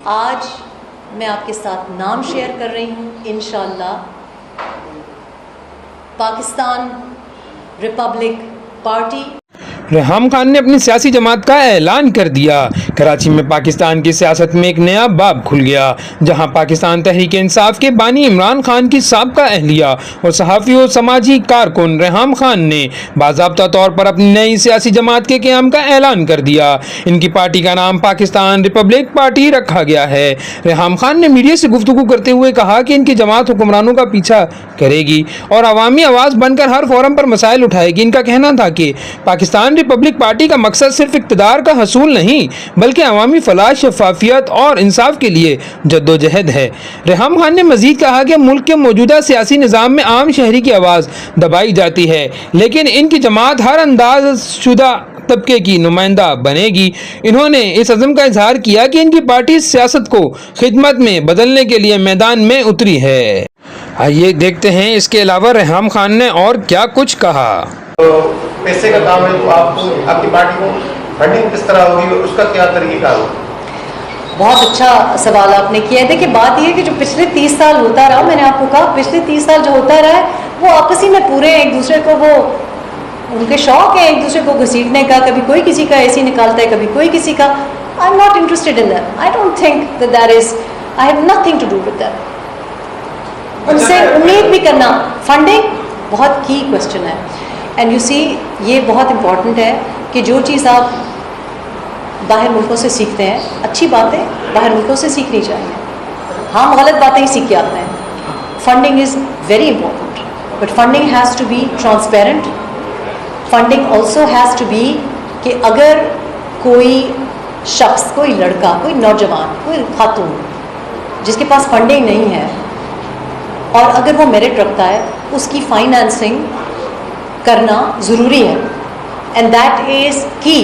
आज मैं आपके साथ नाम शेयर कर रही हूँ। इंशाअल्लाह पाकिस्तान रिपब्लिक पार्टी। रेहाम खान ने अपनी सियासी जमात का ऐलान कर दिया। कराची में पाकिस्तान की सियासत में एक नया बाब खुल गया, जहां पाकिस्तान तहरीक इंसाफ के बानी इमरान खान की साबका अहलिया और सहाफ़ी और समाजी कारकुन रेहाम खान ने बाज़ाब्ता तौर पर अपनी नई सियासी जमात के क़याम का ऐलान कर दिया। इनकी पार्टी का नाम पाकिस्तान रिपब्लिक पार्टी रखा गया है। रेहाम खान ने मीडिया से गुफ्तगू करते हुए कहा कि इनकी जमात हुक्मरानों का पीछा करेगी और अवामी आवाज़ बनकर हर फोरम पर मसाइल उठाएगी। इनका कहना था कि पाकिस्तान रिपब्लिक पार्टी का मकसद सिर्फ इक़्तिदार का हसूल नहीं, बल्कि अवामी फलाह, शफाफियत और इंसाफ के लिए जद्दोजहद है। रेहाम खान ने मजीद कहा कि मुल्क के मौजूदा सियासी निज़ाम में आम शहरी की आवाज़ दबाई जाती है, लेकिन इनकी जमात हर अंदाज़शुदा तबके की नुमाइंदा बनेगी। इन्होंने इस अज़्म का इजहार किया कि इनकी पार्टी सियासत को खिदमत में बदलने के लिए मैदान में उतरी है। आइए देखते हैं इसके अलावा रेहाम खान ने और क्या कुछ कहा। तो पैसे का काम है, तो आपको आपकी पार्टी को फंडिंग किस तरह होगी, उसका क्या तरीका होगा? बहुत अच्छा सवाल आपने किया है। देखिए, बात यह है कि जो पिछले 30 साल होता रहा, मैंने आपको कहा पिछले 30 साल जो होता रहा है वो आपसी में पूरे एक दूसरे को, वो उनके शौक है एक दूसरे को घसीटने का। कभी कोई किसी का ऐसी निकालता है, कभी कोई किसी का। I am not interested in that. I don't think that is, I have nothing to do with that. उनसे उम्मीद भी करना, फंडिंग बहुत की क्वेश्चन है। एंड यू सी, ये बहुत इम्पॉर्टेंट है कि जो चीज़ आप बाहर मुल्कों से सीखते हैं, अच्छी बातें बाहर मुल्कों से सीखनी चाहिए। हम गलत बातें ही सीख के आते हैं। Funding is very important, but funding has to be transparent. Funding also has to be कि अगर कोई शख्स, कोई लड़का, कोई नौजवान, कोई खातून जिसके पास फंडिंग नहीं है और अगर वो मेरिट रखता है, उसकी फाइनेंसिंग करना ज़रूरी है, एंड दैट इज़ की।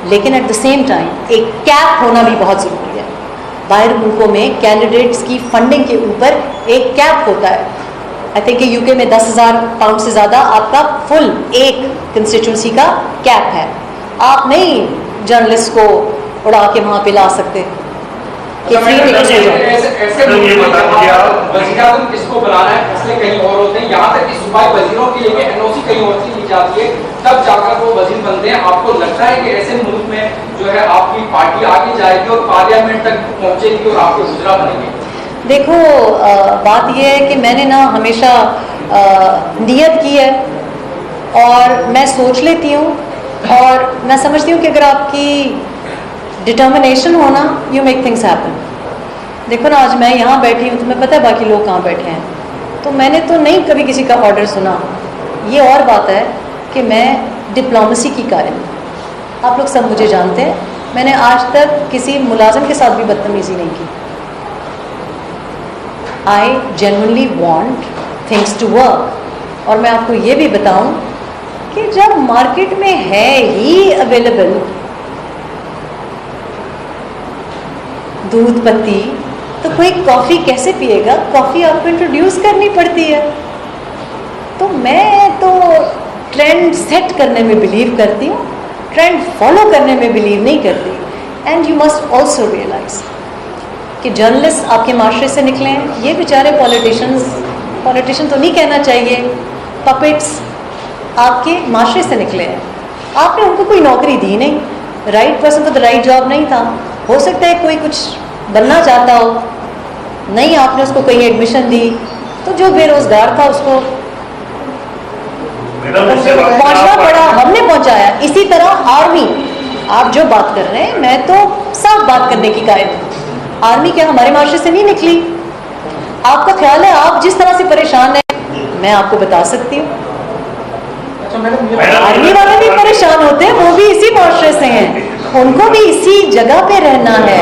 लेकिन एट द सेम टाइम एक कैप होना भी बहुत ज़रूरी है। बाहर मुल्कों में कैंडिडेट्स की फंडिंग के ऊपर एक कैप होता है। आई थिंक कि यूके में 10,000 पाउंड से ज़्यादा आपका फुल एक कंस्टिट्यूंसी का कैप है। आप नहीं जर्नलिस्ट को उड़ा के वहाँ पे ला सकते कि फ्री टिकट हो जाए। वज़ीर-ए-आज़म किसको बनाना है, फैसले कहीं और होते हैं। यहाँ तक कि सूबाई वजीरों के लिए एनओसी कहीं और से ली जाती है, तब जाकर वो वजीर बनते हैं। आपको लगता है कि ऐसे मुल्क में जो है आपकी पार्टी आगे जाएगी और पार्लियामेंट तक पहुँचेगी और आपके वज़ीरा बनेंगे? देखो, बात यह है कि मैंने ना हमेशा नियत की है और मैं सोच लेती हूँ और मैं समझती हूँ कि अगर आपकी डिटर्मिनेशन हो ना, यू मेक थिंग्स हैपन। देखो ना, आज मैं यहाँ बैठी हूँ, तुम्हें पता है बाकी लोग कहाँ बैठे हैं, तो मैंने तो नहीं कभी किसी का ऑर्डर सुना। ये और बात है कि मैं डिप्लोमेसी की कायल हूँ। आप लोग सब मुझे जानते हैं, मैंने आज तक किसी मुलाजिम के साथ भी बदतमीज़ी नहीं की। I genuinely want things to work. और मैं आपको ये भी बताऊँ कि जब मार्केट में है ही अवेलेबल दूध पत्ती, तो कोई कॉफ़ी कैसे पिएगा? कॉफ़ी आपको इंट्रोड्यूस करनी पड़ती है। तो मैं तो ट्रेंड सेट करने में बिलीव करती हूँ, ट्रेंड फॉलो करने में बिलीव नहीं करती। And you must also realise कि जर्नलिस्ट आपके माशरे से निकले हैं। ये बेचारे पॉलिटिशियन तो नहीं कहना चाहिए, पपेट्स आपके माशरे से निकले हैं। आपने उनको कोई नौकरी दी नहीं, राइट पर्सन तो द राइट जॉब नहीं था। हो सकता है कोई कुछ बनना चाहता हो, नहीं आपने उसको कहीं एडमिशन दी, तो जो बेरोजगार था उसको पहुंचना पड़ा, हमने पहुंचाया। इसी तरह आर्मी, आप जो बात कर रहे हैं, मैं तो साफ बात करने की कायल हूँ। आर्मी क्या हमारे माशरे से नहीं निकली? आपका ख्याल है आप जिस तरह से परेशान हैं, मैं आपको बता सकती हूँ। आर्मी वाले भी परेशान होते हैं, वो भी इसी माशरे से हैं, उनको भी इसी जगह पे रहना है।